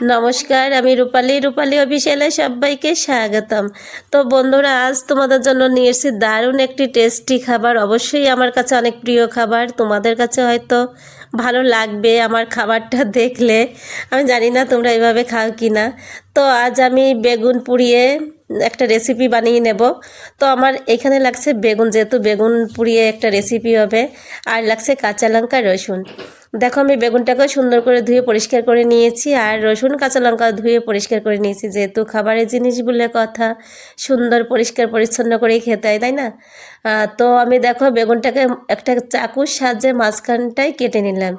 নমস্কার, আমি রূপালী অফিসিয়ালে সবাইকে স্বাগতম। তো বন্ধুরা, আজ তোমাদের জন্য নিয়ে এসেছি দারুণ একটি টেস্টি খাবার। অবশ্যই আমার কাছে অনেক প্রিয় খাবার, তোমাদের কাছে হয়তো ভালো লাগবে আমার খাবারটা দেখলে। আমি জানি না তোমরা এভাবে খাও কি না। তো আজ আমি বেগুন পুড়িয়ে একটা রেসিপি বানিয়ে নেব। তো আমার এখানে লাগছে বেগুন, যেহেতু বেগুন পুড়িয়ে একটা রেসিপি হবে, আর লাগছে কাঁচা লঙ্কা, রসুন। দেখো, আমি বেগুনটাকে সুন্দর করে ধুয়ে পরিষ্কার করে নিয়েছি, আর রসুন কাঁচা লঙ্কা ধুয়ে পরিষ্কার করে নিয়েছি। যেহেতু খাবারের জিনিস বলে কথা, সুন্দর পরিষ্কার পরিচ্ছন্ন করেই খেতে হয়, তাই না? তো আমি দেখো বেগুনটাকে একটা চাকুর সাহায্যে মাঝখানটায় কেটে নিলাম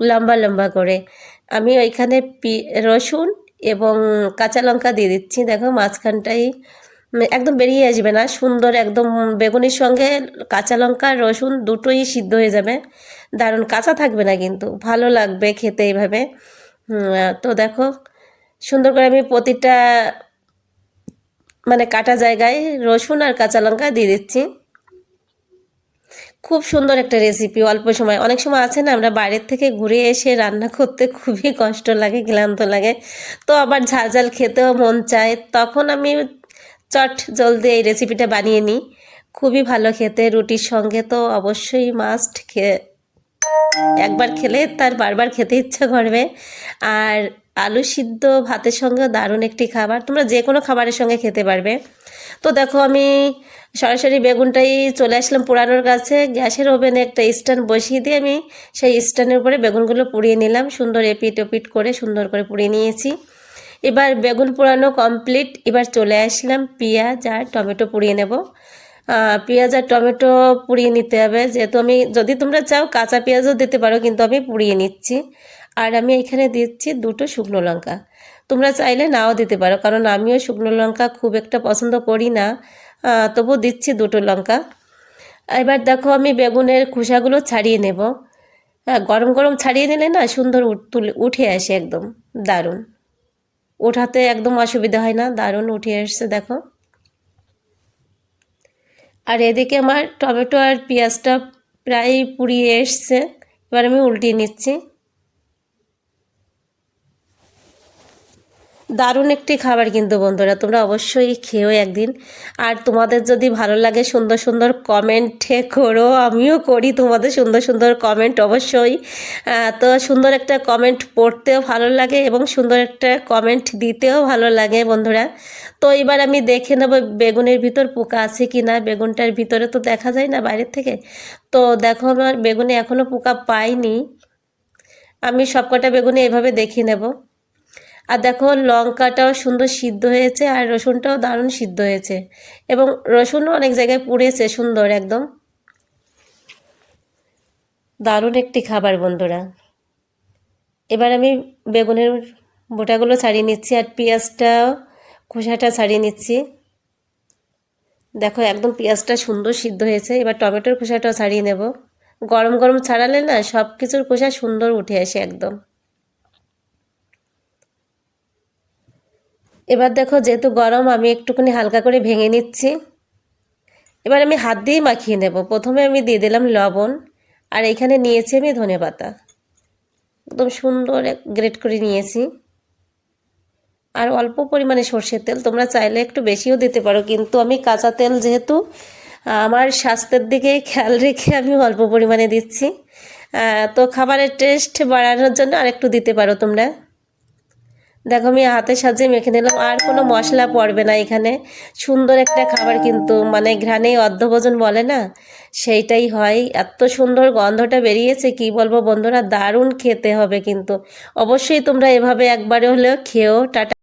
লম্বা লম্বা করে। আমি ওইখানে রসুন এবং কাঁচা লঙ্কা দিয়ে দিচ্ছি। দেখো মাঝখানটাই একদম বেরিয়ে আসবে না, সুন্দর একদম বেগুনের সঙ্গে কাঁচা লঙ্কা রসুন দুটোই সিদ্ধ হয়ে যাবে, দারুণ কাঁচা থাকবে না, কিন্তু ভালো লাগবে খেতে এইভাবে। তো দেখো সুন্দর করে আমি প্রতিটা কাটা জায়গায় রসুন আর কাঁচা লঙ্কা দিয়ে দিচ্ছি। খুব সুন্দর একটা রেসিপি, অল্প সময়। অনেক সময় আছে না, আমরা বাইরের থেকে ঘুরে এসে রান্না করতে খুবই কষ্ট লাগে, ক্লান্ত লাগে, তো আবার ঝাল ঝাল খেতেও মন চায়, তখন আমি চট জলদি এই রেসিপিটা বানিয়ে নিই। খুবই ভালো খেতে, রুটির সঙ্গে তো অবশ্যই মাস্ট। একবার খেলে তার বারবার খেতে ইচ্ছা করবে। আর আলু সিদ্ধ ভাতের সঙ্গে দারুণ একটি খাবার, তোমরা যে কোনো খাবারের সঙ্গে খেতে পারবে। তো দেখো আমি সরাসরি বেগুনটাই চলে আসলাম পোড়ানোর কাছে। গ্যাসের ওভেনে একটা স্ট্যান্ড বসিয়ে দিয়ে আমি সেই স্ট্যান্ডের উপরে বেগুনগুলো পুড়িয়ে নিলাম, সুন্দর এপিট ওপিট করে সুন্দর করে পুড়িয়ে নিয়েছি। এবার বেগুন পোড়ানো কমপ্লিট। এবার চলে আসলাম পেঁয়াজ আর টমেটো পুড়িয়ে নেব। পেঁয়াজ আর টমেটো পুড়িয়ে নিতে হবে, যেহেতু আমি, যদি তোমরা চাও কাঁচা পেঁয়াজও দিতে পারো, কিন্তু আমি পুড়িয়ে নিচ্ছি। আর আমি এখানে দিচ্ছি দুটো শুকনো লঙ্কা, তোমরা চাইলে নাও দিতে পারো, কারণ আমিও শুকনো লঙ্কা খুব একটা পছন্দ করি না, তবু দিচ্ছি দুটো লঙ্কা। এবার দেখো আমি বেগুনের খোসাগুলো ছাড়িয়ে নেব। গরম গরম ছাড়িয়ে নিলে না সুন্দর উঠে আসে, একদম দারুণ ওঠাতে একদম অসুবিধা হয় না, দারুণ উঠে আসছে দেখো। আর এদিকে আমার টমেটো আর পেঁয়াজটা প্রায় পুড়িয়ে এসছে, এবার আমি উল্টিয়ে নিচ্ছি। দারুণ একটি খাবার কিন্তু বন্ধুরা, তোমরা অবশ্যই খেও একদিন। আর তোমাদের যদি ভালো লাগে সুন্দর সুন্দর কমেন্টে করো, আমিও করি তোমাদের সুন্দর সুন্দর কমেন্ট অবশ্যই। তো সুন্দর একটা কমেন্ট পড়তেও ভালো লাগে এবং সুন্দর একটা কমেন্ট দিতেও ভালো লাগে বন্ধুরা। তো এবার আমি দেখে নেব বেগুনের ভিতর পোকা আছে কি না। বেগুনটার ভিতরে তো দেখা যায় না বাইরের থেকে। তো দেখো আমার বেগুনে এখনও পোকা পাইনি, আমি সবকটা বেগুনে এভাবে দেখে নেব। আর দেখো লঙ্কাটাও সুন্দর সিদ্ধ হয়েছে, আর রসুনটাও দারুণ সিদ্ধ হয়েছে, এবং রসুনও অনেক জায়গায় পুড়েছে সুন্দর একদম। দারুণ একটি খাবার বন্ধুরা। এবার আমি বেগুনের বোটাগুলো ছাড়িয়ে নিচ্ছি, আর পেঁয়াজটা খোসাটা ছাড়িয়ে নিচ্ছি। দেখো একদম পেঁয়াজটা সুন্দর সিদ্ধ হয়েছে। এবার টমেটোর খোসাটাও ছাড়িয়ে নেব। গরম গরম ছাড়ালে না সব কিছুর খোসা সুন্দর উঠে আসে একদম। এবার দেখো যেহেতু গরম, আমি একটুখানি হালকা করে ভেঙে নিচ্ছি। এবার আমি হাত দিয়েই মাখিয়ে নেব। প্রথমে আমি দিয়ে দিলাম লবণ, আর এখানে নিয়েছি আমি ধনেপাতা, একদম সুন্দর গ্রেট করে নিয়েছি। আর অল্প পরিমাণে সর্ষের তেল, তোমরা চাইলে একটু বেশিও দিতে পারো, কিন্তু আমি কাঁচা তেল যেহেতু আমার স্বাস্থ্যের দিকে খেয়াল রেখে আমি অল্প পরিমাণে দিচ্ছি। তো খাবারের টেস্ট বাড়ানোর জন্য আরেকটু দিতে পারো তোমরা। দেখো আমি হাতের সাহায্যে মেখে নিলাম, আর কোনো মশলা পড়বে না এখানে। সুন্দর একটা খাবার কিন্তু, ঘ্রাণেই অর্ধভোজন বলে না, সেইটাই হয়। এত সুন্দর গন্ধটা বেরিয়েছে, কি বলবো বন্ধুরা, দারুণ খেতে হবে কিন্তু। অবশ্যই তোমরা এভাবে একবারে হলেও খেও। টাটা।